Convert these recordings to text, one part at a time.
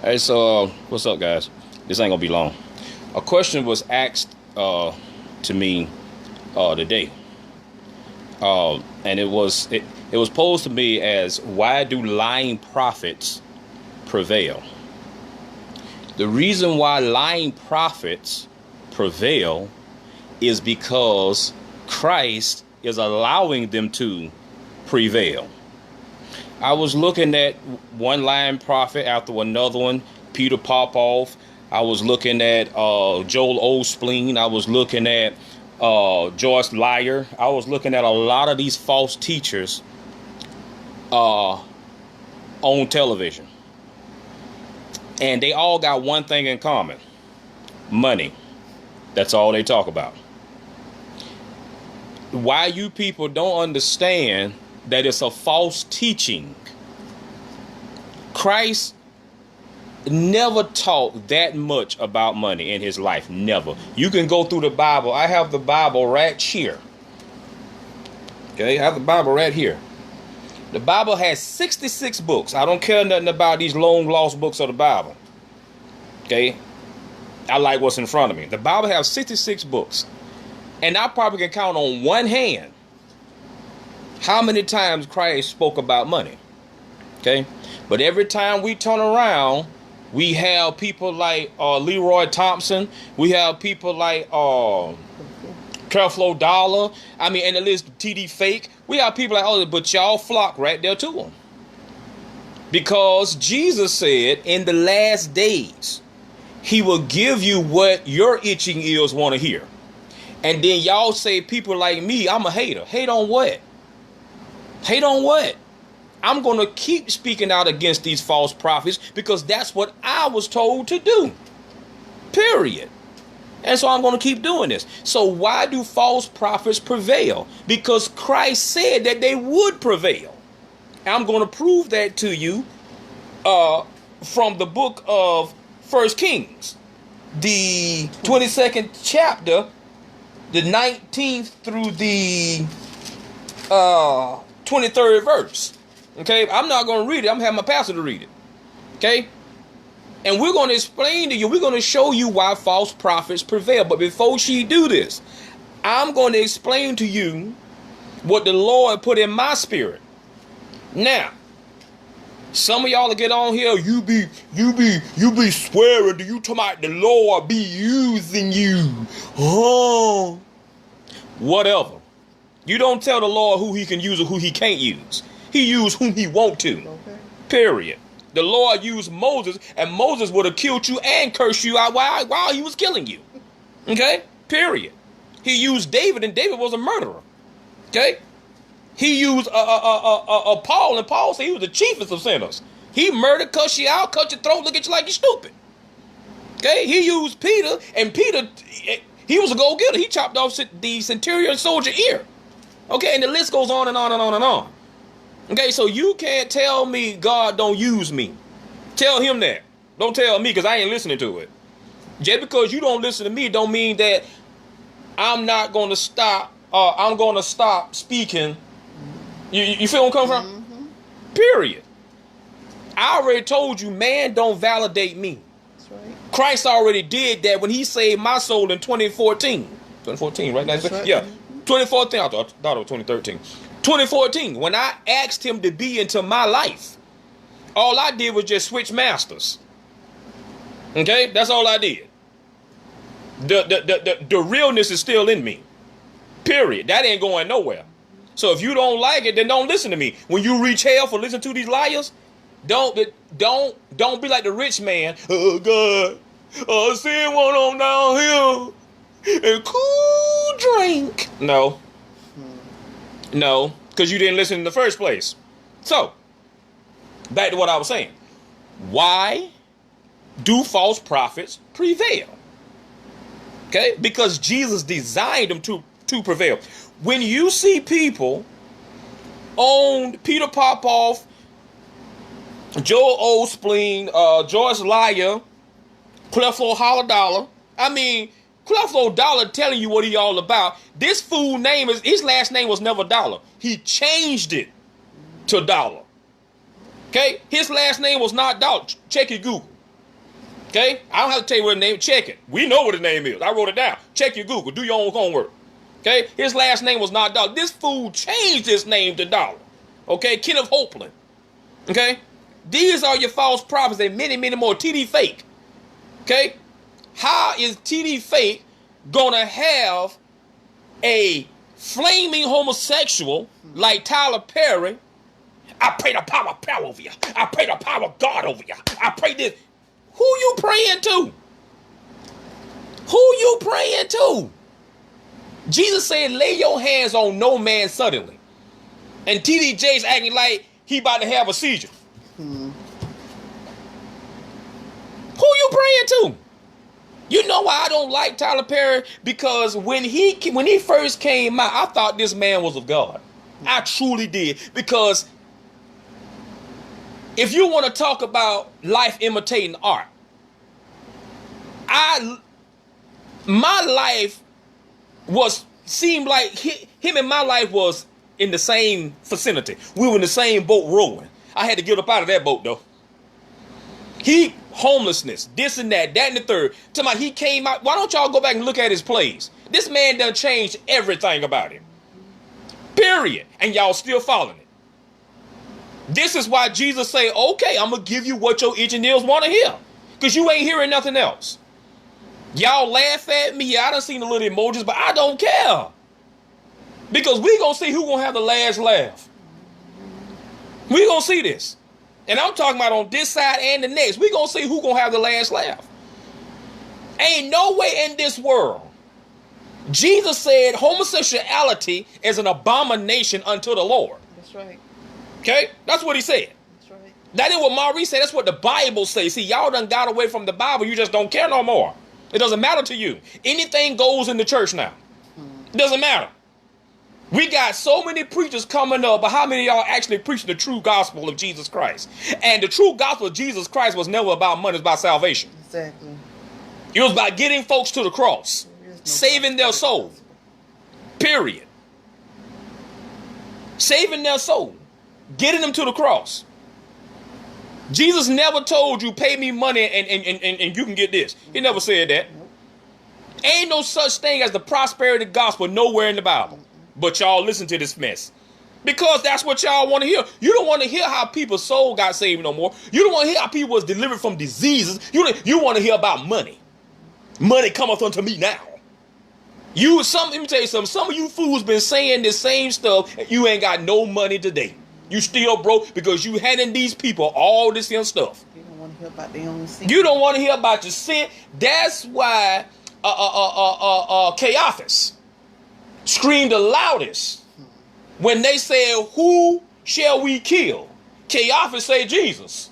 Hey, so what's up, guys? This ain't gonna be long. A question was asked to me today, and it was posed to me as, why do lying prophets prevail? The reason why lying prophets prevail is because Christ is allowing them to prevail. I was looking at one lying prophet after another one, Peter Popoff. I was looking at Joel Osteen. I was looking at Joyce Lyer. I was looking at a lot of these false teachers on television. And they all got one thing in common: money. That's all they talk about. Why you people don't understand that it's a false teaching. Christ never taught that much about money in his life. Never. You can go through the Bible. I have the Bible right here. Okay, I have the Bible right here. The Bible has 66 books. I don't care nothing about these long lost books of the Bible. Okay, I like what's in front of me. The Bible has 66 books. And I probably can count on one hand how many times Christ spoke about money. Okay, but every time we turn around, we have people like Leroy Thompson. We have people like Creflo Dollar. I mean, and the list TD Fake. We have people like, oh, but y'all flock right there to them. Because Jesus said in the last days, he will give you what your itching ears want to hear. And then y'all say, people like me, I'm a hater. Hate on what? Hate on what? I'm going to keep speaking out against these false prophets because that's what I was told to do. Period. And so I'm going to keep doing this. So why do false prophets prevail? Because Christ said that they would prevail. I'm going to prove that to you from the book of 1 Kings, the 22nd chapter, the 19th through the 23rd verse. Okay, I'm not going to read it. I'm going to have my pastor to read it. Okay, and we're going to explain to you, we're going to show you why false prophets prevail. But before she do this, I'm going to explain to you what the Lord put in my spirit. Now, some of y'all will get on here, you be swearing. Do you talking about the Lord be using you? Oh, whatever. You don't tell the Lord who he can use or who he can't use. He used whom he want to. Okay. Period. The Lord used Moses, and Moses would have killed you and cursed you out while he was killing you. Okay? Period. He used David, and David was a murderer. Okay? He used Paul, and Paul said he was the chiefest of sinners. He murdered, cuss you out, cut your throat, look at you like you're stupid. Okay? He used Peter, and Peter, he was a go-getter. He chopped off the centurion soldier ear. Okay? And the list goes on and on and on and on. Okay, so you can't tell me God don't use me. Tell him that. Don't tell me, because I ain't listening to it. Just because you don't listen to me don't mean that I'm not going to stop. I'm going to stop speaking. You feel where I'm coming from? Mm-hmm. Period. I already told you, man don't validate me. That's right. Christ already did that when he saved my soul in 2014. 2014, right? That's right. Yeah. 2014. I thought it was 2013. 2014, when I asked him to be into my life, all I did was just switch masters. Okay, that's all I did. The realness is still in me. Period. That ain't going nowhere. So if you don't like it, then don't listen to me. When you reach hell for listening to these liars, don't be like the rich man. Oh God, send one on down here and cool drink. No, because you didn't listen in the first place. So, back to what I was saying. Why do false prophets prevail? Okay, because Jesus designed them to prevail. When you see people on Peter Popoff, Joel Osteen, Joyce Lyer, Creflo Dollar, I mean, Creflo Dollar telling you what he all about. This fool name his last name was never Dollar. He changed it to Dollar. Okay? His last name was not Dollar. Check your Google. Okay? I don't have to tell you what the name. Check it. We know what his name is. I wrote it down. Check your Google. Do your own homework. Okay? His last name was not Dollar. This fool changed his name to Dollar. Okay? Kenneth Copeland. Okay? These are your false prophets and many, many more. TD Fake. Okay? How is TD Fake gonna have a flaming homosexual like Tyler Perry? I pray the power of power over you. I pray the power of God over you. I pray this. Who you praying to? Who you praying to? Jesus said, lay your hands on no man suddenly. And TD Jakes acting like he about to have a seizure. Who you praying to? You know why I don't like Tyler Perry? Because when he first came out, I thought this man was of God. I truly did. Because if you want to talk about life imitating art, my life seemed like him and my life was in the same vicinity. We were in the same boat rowing. I had to get up out of that boat though. Homelessness, this and that and the third. He came out. Why don't y'all go back and look at his plays? This man done changed everything about him. Period. And y'all still following it. This is why Jesus say, okay, I'm going to give you what your itching ears want to hear. Because you ain't hearing nothing else. Y'all laugh at me. Yeah, I done seen the little emojis, but I don't care. Because we going to see who going to have the last laugh. We going to see this. And I'm talking about on this side and the next. We going to see who going to have the last laugh. Ain't no way in this world. Jesus said homosexuality is an abomination unto the Lord. That's right. Okay? That's what he said. That's right. That ain't what Maurice said. That's what the Bible says. See, y'all done got away from the Bible. You just don't care no more. It doesn't matter to you. Anything goes in the church now. It doesn't matter. We got so many preachers coming up, but how many of y'all actually preaching the true gospel of Jesus Christ? And the true gospel of Jesus Christ was never about money, it was about salvation. Exactly. It was about getting folks to the cross, saving their soul. Period. Saving their soul. Getting them to the cross. Jesus never told you, pay me money and you can get this. He never said that. Ain't no such thing as the prosperity gospel nowhere in the Bible. But y'all listen to this mess. Because that's what y'all want to hear. You don't want to hear how people's soul got saved no more. You don't want to hear how people was delivered from diseases. You want to hear about money. Money cometh unto me now. Let me tell you something. Some of you fools been saying this same stuff and you ain't got no money today. You still broke because you handing these people all this young stuff. You don't want to hear about their own sin. You don't want to hear about your sin. That's why Caiaphas screamed the loudest when they said, who shall we kill? Caiaphas said, Jesus.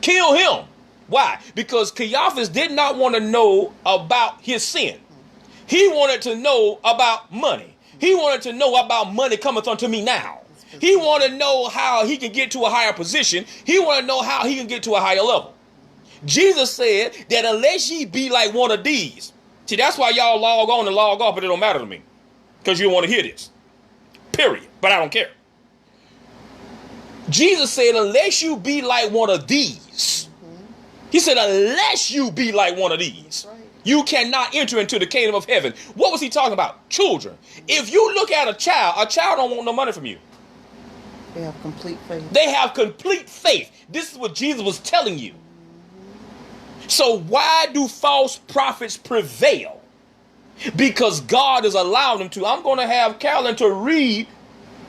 Kill him. Why? Because Caiaphas did not want to know about his sin. He wanted to know about money. He wanted to know about money cometh unto me now. He wanted to know how he can get to a higher position. He wanted to know how he can get to a higher level. Jesus said that unless ye be like one of these. See, that's why y'all log on and log off, but it don't matter to me. Because you don't want to hear this. Period. But I don't care. Jesus said, unless you be like one of these. He said, unless you be like one of these. You cannot enter into the kingdom of heaven. What was he talking about? Children. If you look at a child don't want no money from you. They have complete faith. They have complete faith. This is what Jesus was telling you. So why do false prophets prevail? Because God is allowing them to. I'm going to have Carolyn to read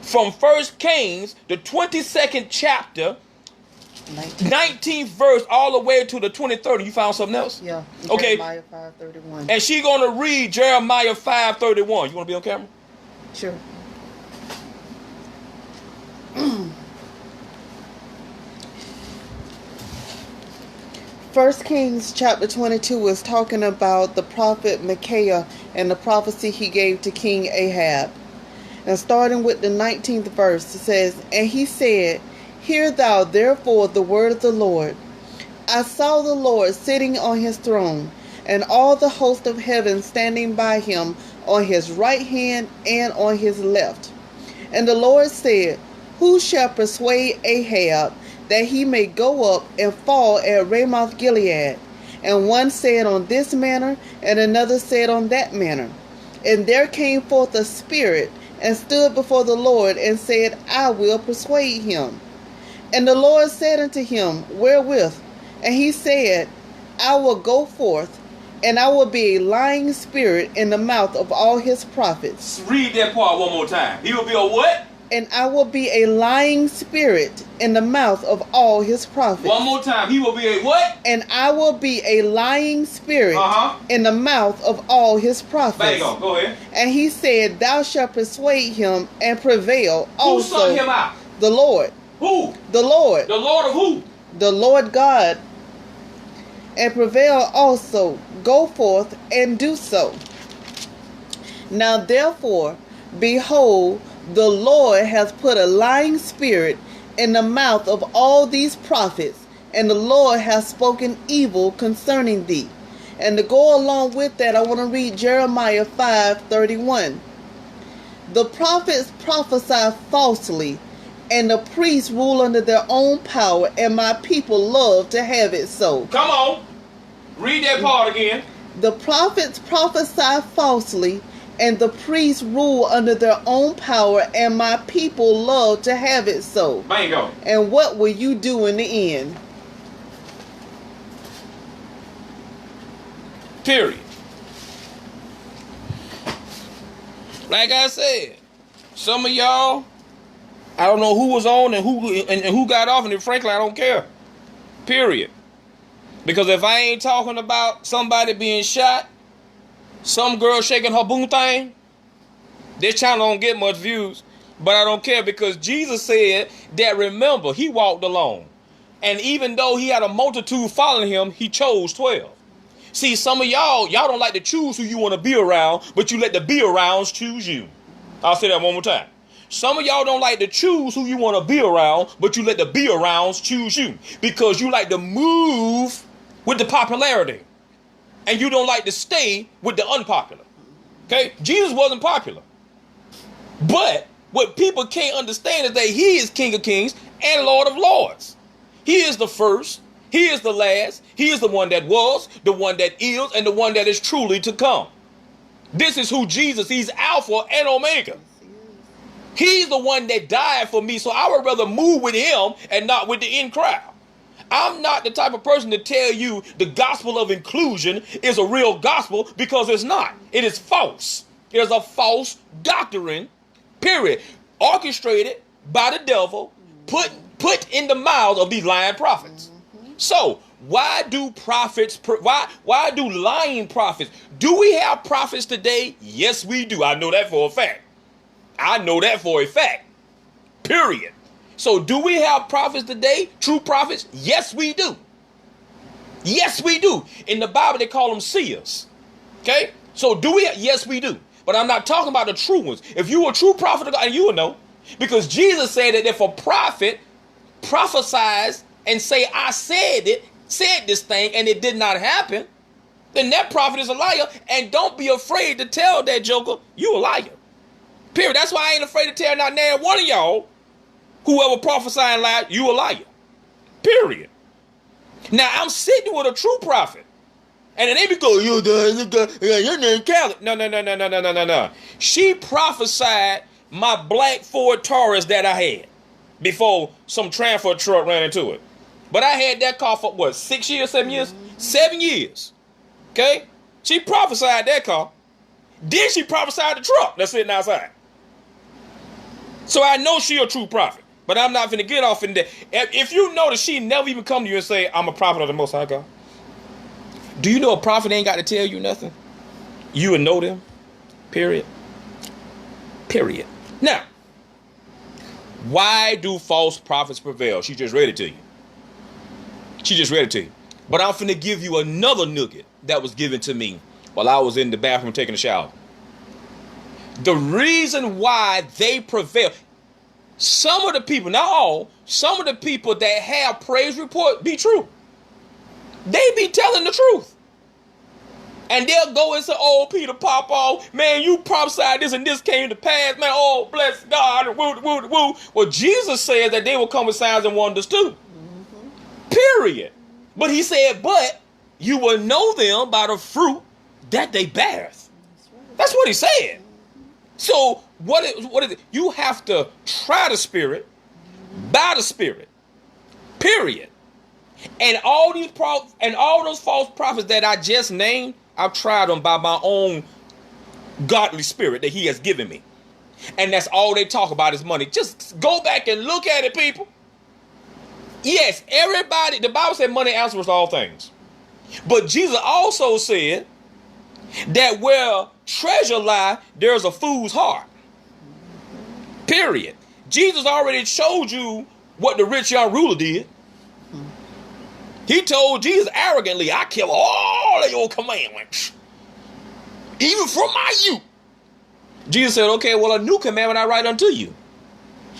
from 1 Kings, the 22nd chapter, 19th verse, all the way to the 23rd. You found something else? Yeah. Okay. Jeremiah 5:31. And she's going to read Jeremiah 5:31. You want to be on camera? Sure. 1 Kings chapter 22 is talking about the prophet Micaiah and the prophecy he gave to King Ahab. And starting with the 19th verse, it says, and he said, hear thou therefore the word of the Lord. I saw the Lord sitting on his throne, and all the host of heaven standing by him on his right hand and on his left. And the Lord said, who shall persuade Ahab that he may go up and fall at Ramoth Gilead? And one said on this manner, and another said on that manner. And there came forth a spirit, and stood before the Lord, and said, I will persuade him. And the Lord said unto him, Wherewith? And he said, I will go forth, and I will be a lying spirit in the mouth of all his prophets. Read that part one more time. He will be a what? And I will be a lying spirit in the mouth of all his prophets. One more time. He will be a what? And I will be a lying spirit in the mouth of all his prophets. Bingo. Go ahead. And he said, Thou shalt persuade him and prevail also. Who sent him out? The Lord. Who? The Lord. The Lord of who? The Lord God. And prevail also. Go forth and do so. Now therefore, behold, the Lord hath put a lying spirit in the mouth of all these prophets, and the Lord hath spoken evil concerning thee. And to go along with that, I want to read Jeremiah 5:31. The prophets prophesy falsely, and the priests rule under their own power, and my people love to have it so. Come on. Read that part again. The prophets prophesy falsely, and the priests rule under their own power, and my people love to have it so. Bingo. And what will you do in the end? Period. Like I said, some of y'all, I don't know who was on and who got off, and frankly, I don't care. Period. Because if I ain't talking about somebody being shot, some girl shaking her boom thing, this channel don't get much views. But I don't care, because Jesus said that, remember, he walked alone. And even though he had a multitude following him, he chose 12. See, some of y'all don't like to choose who you want to be around, but you let the be arounds choose you. I'll say that one more time. Some of y'all don't like to choose who you want to be around, but you let the be arounds choose you. Because you like to move with the popularity, and you don't like to stay with the unpopular. Okay? Jesus wasn't popular. But what people can't understand is that he is King of Kings and Lord of Lords. He is the first. He is the last. He is the one that was, the one that is, and the one that is truly to come. This is who Jesus, he's Alpha and Omega. He's the one that died for me, so I would rather move with him and not with the in crowd. I'm not the type of person to tell you the gospel of inclusion is a real gospel, because it's not. It is false. It is a false doctrine, period, orchestrated by the devil, put in the mouths of these lying prophets. So why do prophets, why do lying prophets? Do we have prophets today? Yes, we do. I know that for a fact. I know that for a fact, period. So do we have prophets today? True prophets? Yes, we do. Yes, we do. In the Bible, they call them seers. Okay? So do we? Yes, we do. But I'm not talking about the true ones. If you were a true prophet of God, you would know. Because Jesus said that if a prophet prophesies and say, I said this thing, and it did not happen, then that prophet is a liar. And don't be afraid to tell that joker, you a liar. Period. That's why I ain't afraid to tell not now one of y'all, whoever prophesying lied, you a liar. Period. Now, I'm sitting with a true prophet. And then they be going, your name Caleb. No. She prophesied my black Ford Taurus that I had before some transfer truck ran into it. But I had that car for, what, 6 years, 7 years? 7 years. Okay? She prophesied that car. Then she prophesied the truck that's sitting outside. So I know she a true prophet. But I'm not finna get off in that. If you notice, she never even come to you and say, I'm a prophet of the Most High God. Do you know a prophet ain't got to tell you nothing? You would know them. Period. Period. Now, why do false prophets prevail? She just read it to you. She just read it to you. But I'm finna give you another nugget that was given to me while I was in the bathroom taking a shower. The reason why they prevail, some of the people, not all, some of the people that have praise report be true. They be telling the truth. And they'll go and say, oh, Peter Popoff, man, you prophesied this and this came to pass, man, oh, bless God, and woo. Well, Jesus said that they will come with signs and wonders too. Period. But he said, but you will know them by the fruit that they bear. That's what he said. So what is it? You have to try the Spirit by the Spirit. Period. And all those false prophets that I just named, I've tried them by my own godly spirit that he has given me. And that's all they talk about is money. Just go back and look at it, people. Yes, everybody, the Bible said money answers all things. But Jesus also said that where treasure lie, there's a fool's heart. Period. Jesus already showed you what the rich young ruler did. He told Jesus arrogantly, I kill all of your commandments, even from my youth. Jesus said, okay, well, a new commandment I write unto you.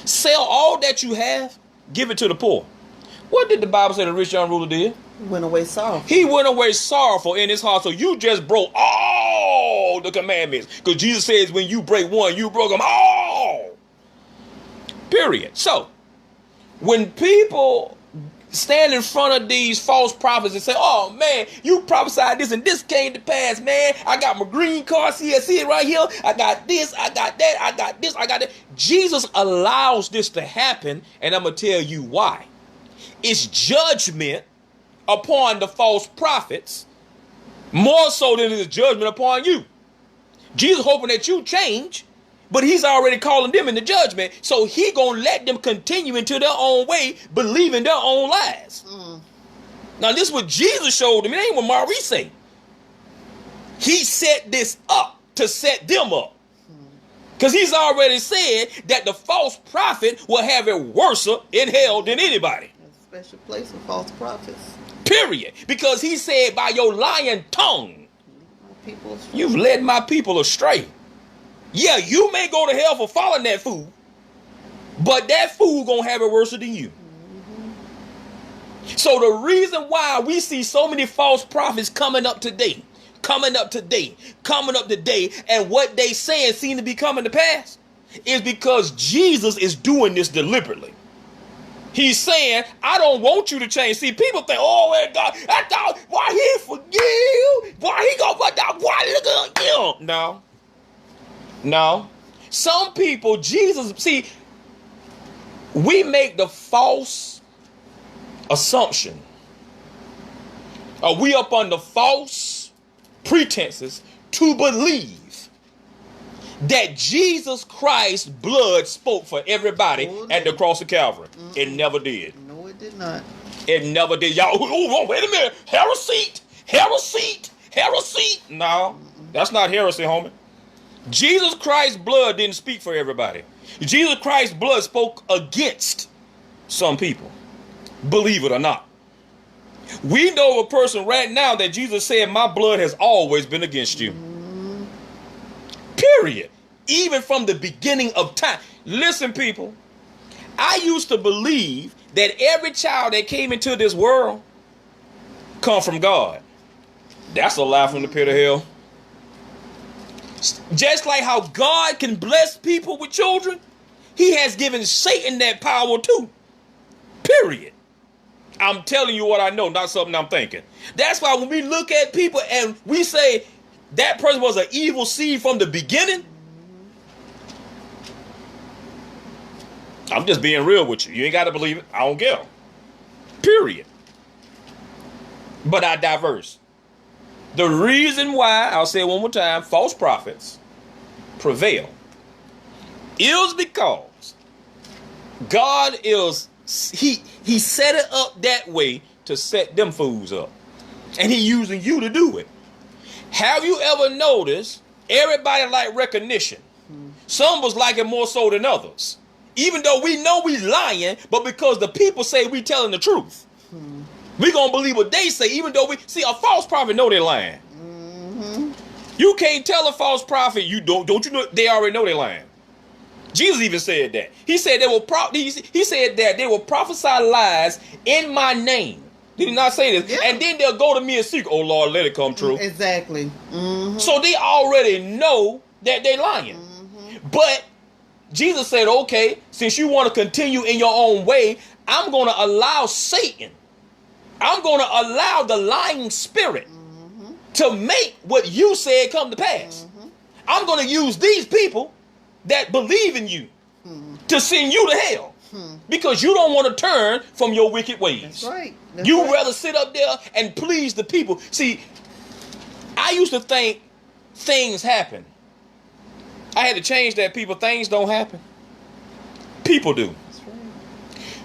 Sell all that you have, give it to the poor. What did the Bible say the rich young ruler did? Went away sorrowful. He went away sorrowful in his heart. So you just broke all the commandments. Because Jesus says when you break one, you broke them all. Period. So when people stand in front of these false prophets and say, oh man, you prophesied this and this came to pass, man. I got my green card. See it right here. I got this, I got that, I got this, I got that. Jesus allows this to happen, and I'm going to tell you why. It's judgment upon the false prophets more so than it is judgment upon you. Jesus hoping that you change, but he's already calling them into judgment. So he gonna let them continue into their own way, believing their own lies. Now this is what Jesus showed them. It ain't what Maurice say. He set this up to set them up. Because he's already said that the false prophet will have it worse in hell than anybody. A special place for false prophets. Period. Because he said by your lying tongue, you've led my people astray. Yeah, you may go to hell for following that fool, but that fool gonna have it worse than you. So the reason why we see so many false prophets coming up today, and what they saying seem to be coming to pass, is because Jesus is doing this deliberately. He's saying, I don't want you to change. See, people think, oh, God, I thought, why he forgive? Why he gonna put that? Why look at you? No. Some people, Jesus, see, we make the false assumption. We up under false pretenses to believe that Jesus Christ's blood spoke for everybody at the cross of Calvary. It never did. No, it did not. It never did. Y'all, wait a minute. Heresy. No, that's not heresy, homie. Jesus Christ's blood didn't speak for everybody. Jesus Christ's blood spoke against some people. Believe it or not. We know a person right now that Jesus said, my blood has always been against you. Period. Even from the beginning of time. Listen, people. I used to believe that every child that came into this world come from God. That's a lie from the pit of hell. Just like how God can bless people with children, he has given Satan that power too. Period. I'm telling you what I know, not something I'm thinking. That's why when we look at people and we say that person was an evil seed from the beginning, I'm just being real with you. You ain't got to believe it. I don't care. Period. But I diverse. The reason why, I'll say it one more time, false prophets prevail is because God is, he set it up that way to set them fools up. And he using you to do it. Have you ever noticed everybody like recognition? Some was like it more so than others. Even though we know we lying, but because the people say we telling the truth. We gonna believe what they say, even though we see a false prophet know they're lying. You can't tell a false prophet you don't you know they already know they're lying. Jesus even said that. He said he said that they will prophesy lies in my name. Did he not say this? Yeah. And then they'll go to me and seek, oh Lord, let it come true. Exactly. So they already know that they're lying. But Jesus said, okay, since you want to continue in your own way, I'm going to allow Satan I'm going to allow the lying spirit to make what you said come to pass. I'm going to use these people that believe in you to send you to hell because you don't want to turn from your wicked ways. That's right. You rather sit up there and please the people. See, I used to think things happen. I had to change that, people. Things don't happen. People do. That's right.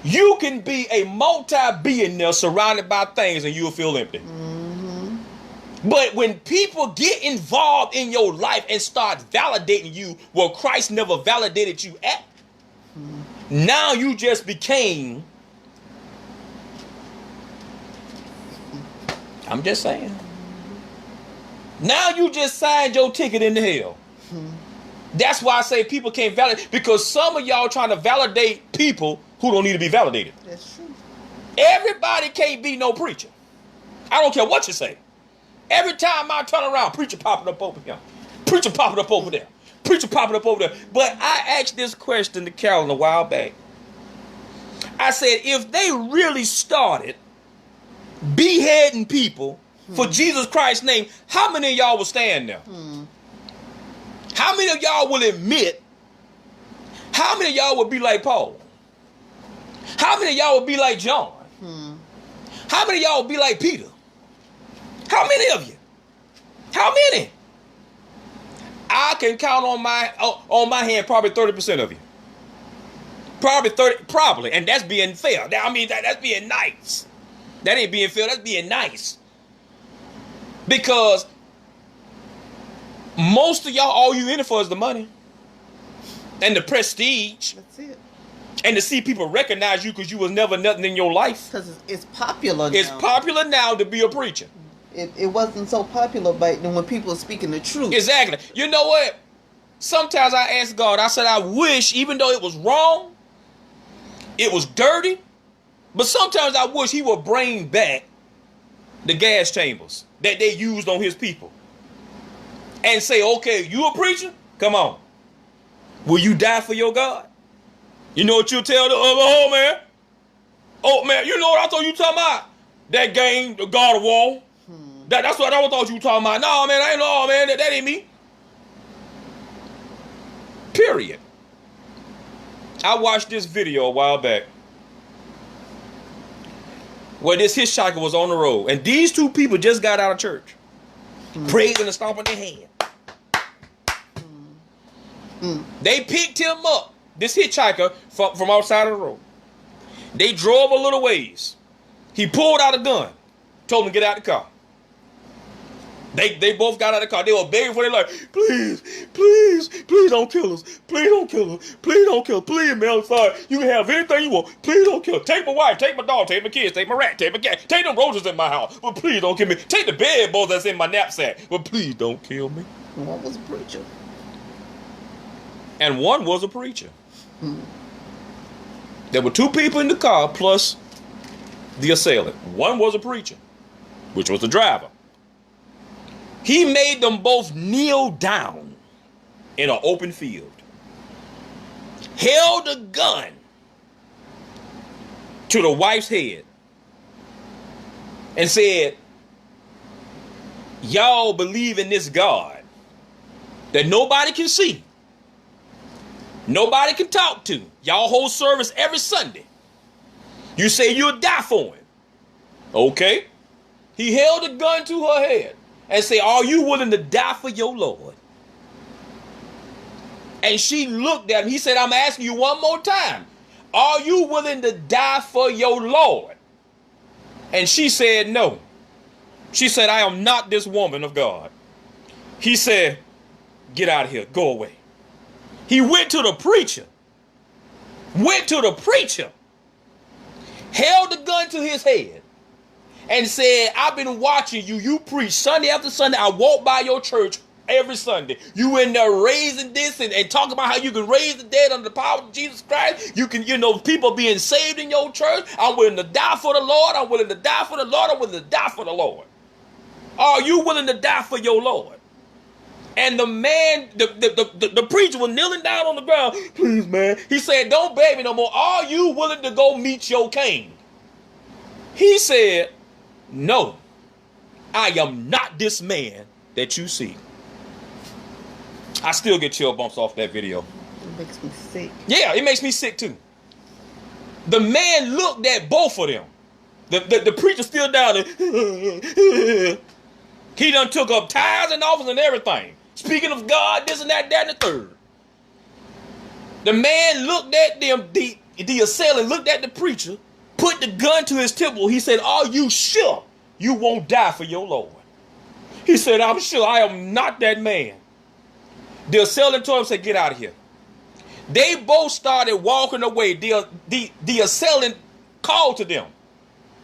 You can be a multi-billionaire surrounded by things and you'll feel empty. But when people get involved in your life and start validating you where Christ never validated you at, now you just became, I'm just saying, now you just signed your ticket into hell. That's why I say people can't validate, because some of y'all trying to validate people who don't need to be validated. That's true. Everybody can't be no preacher. I don't care what you say. Every time I turn around, preacher popping up over here. Preacher popping up over there. Preacher popping up over there. But I asked this question to Carolyn a while back. I said, if they really started beheading people for Jesus Christ's name, how many of y'all will stand there? How many of y'all will admit? How many of y'all would be like Paul? How many of y'all would be like John? How many of y'all would be like Peter? How many of you? How many? I can count on my hand probably 30% of you. Probably 30, probably, and that's being fair. I mean, that's being nice. That ain't being fair, that's being nice. Because most of y'all, all you in it for is the money and the prestige. That's it. And to see people recognize you because you was never nothing in your life. Because it's popular now. It's popular now to be a preacher. It wasn't so popular back then when people were speaking the truth. Exactly. You know what? Sometimes I ask God, I said, I wish, even though it was wrong, it was dirty, but sometimes I wish he would bring back the gas chambers that they used on his people. And say, okay, you a preacher? Come on. Will you die for your God? You know what you tell the oh man? Oh man, you know what I thought you talking about? That game, the God of War. That's what I thought you talking about. No, man, I ain't know, man. That ain't me. Period. I watched this video a while back where this hitchhiker was on the road, and these two people just got out of church, praising and stomping their hand. They picked him up, this hitchhiker, from outside of the road. They drove a little ways. He pulled out a gun, told him to get out the car. They both got out of the car. They were begging for their life. Please, please, please don't kill us. Please don't kill us. Please don't kill us. Please, man, I'm sorry. You can have anything you want. Please don't kill us. Take my wife, take my dog, take my kids, take my rat, take my cat. Take them roses in my house. But please don't kill me. Take the bedboards that's in my knapsack. But please don't kill me. One was a preacher. And one was a preacher. There were two people in the car plus the assailant. One was a preacher, which was the driver. He made them both kneel down in an open field, held a gun to the wife's head, and said, y'all believe in this God that nobody can see, nobody can talk to. Y'all hold service every Sunday. You say you'll die for him. Okay. He held a gun to her head and say, are you willing to die for your Lord? And she looked at him. He said, I'm asking you one more time. Are you willing to die for your Lord? And she said, no. She said, I am not this woman of God. He said, get out of here. Go away. He went to the preacher. Held the gun to his head. And said, I've been watching you. You preach Sunday after Sunday. I walk by your church every Sunday. You in there raising this and talking about how you can raise the dead under the power of Jesus Christ. You can, people being saved in your church. I'm willing to die for the Lord. I'm willing to die for the Lord. I'm willing to die for the Lord. Are you willing to die for your Lord? And the man, the preacher was kneeling down on the ground. Please, man. He said, don't beg me no more. Are you willing to go meet your king? He said, No, I am not this man that you see. I still get chill bumps off that video. It makes me sick. Yeah, it makes me sick too. The man looked at both of them. The preacher still down there. He done took up tithes and offers and everything. Speaking of God, this and that, and the third. The man looked at them, the assailant looked at the preacher, put the gun to his temple. He said, are you sure you won't die for your Lord? He said, I'm sure. I am not that man. The assailant told him, said, get out of here. They both started walking away. The assailant called to them.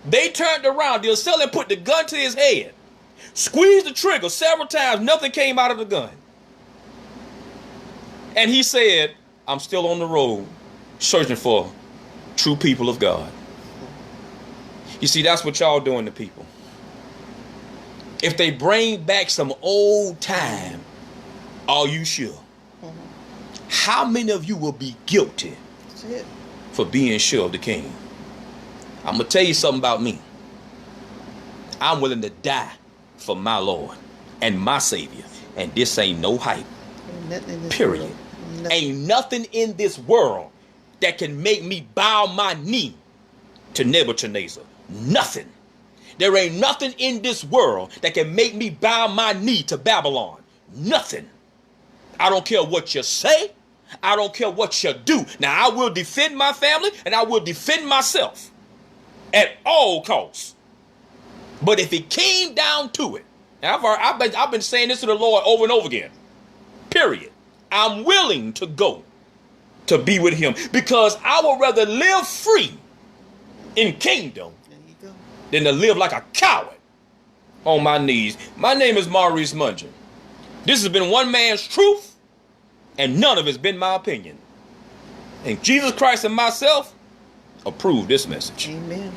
They turned around. The assailant put the gun to his head, squeezed the trigger several times. Nothing came out of the gun. And he said, I'm still on the road searching for true people of God. You see, that's what y'all doing to people. If they bring back some old time, are you sure? How many of you will be guilty for being sure of the King? I'm going to tell you something about me. I'm willing to die for my Lord and my Savior. And this ain't no hype. Period. Ain't nothing in this world that can make me bow my knee to Nebuchadnezzar. Nothing. There ain't nothing in this world that can make me bow my knee to Babylon. Nothing. I don't care what you say. I don't care what you do. Now, I will defend my family and I will defend myself at all costs. But if it came down to it, and I've been saying this to the Lord over and over again, period. I'm willing to go to be with him because I would rather live free in kingdom than to live like a coward on my knees. My name is Maurice Mungin. This has been one man's truth, and none of it's been my opinion. And Jesus Christ and myself approve this message. Amen.